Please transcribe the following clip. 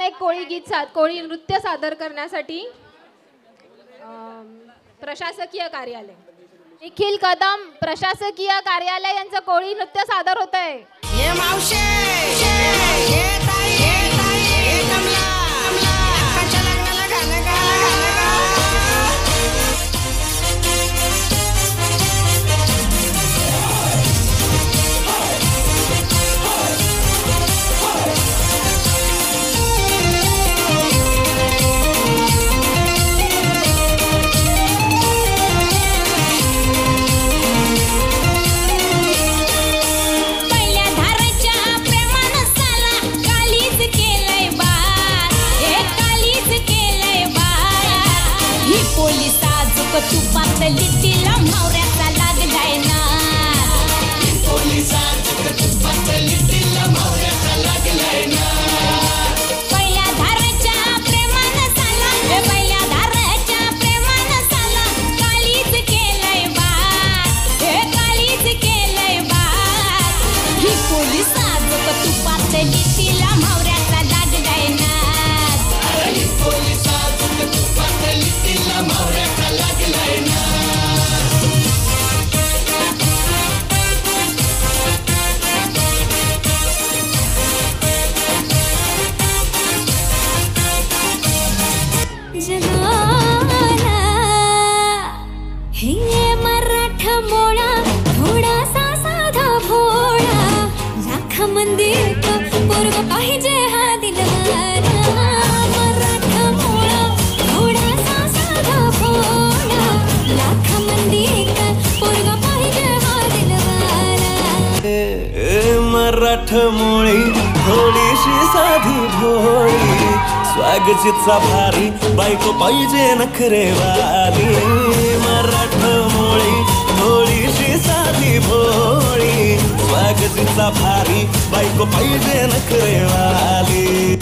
एक कोळी नृत्य सादर करण्यासाठी प्रशासकीय कार्यालय निखिल कदम प्रशासकीय कार्यालय यांचं कोळी नृत्य सादर होत आहे। तू पातली तिला मावऱ्याचा लागलाय ना पहिल्या धाराच्या प्रेमानं साला पहिल्या धाराच्या प्रेमानं साला काळीच केलंय बात हे काळीच केलंय बात ही पोलीस आजोबा तू पातली तिला मावऱ्याचा लागलाय ना ही पोलीस आजोबा तू पातली तिला मावऱ्याचा लागलाय ना हे मराठा मोळा थोडासा साधा भोळा लाख मंदिर पोरग पाहिजे हा दिलवाला मराठा मोळा थोडासा साधा भोळा लाख मंदिर पोरग पाहिजे हा दिलवाला मराठा मोळी थोडीशी साधी भोळी स्वागतीचा भारी बायको पाहिजे नखरेवाली मराठा मोळी थोडीशी साधी भोळी स्वागतीचा भारी बायको पाहिजे नखरेवाली।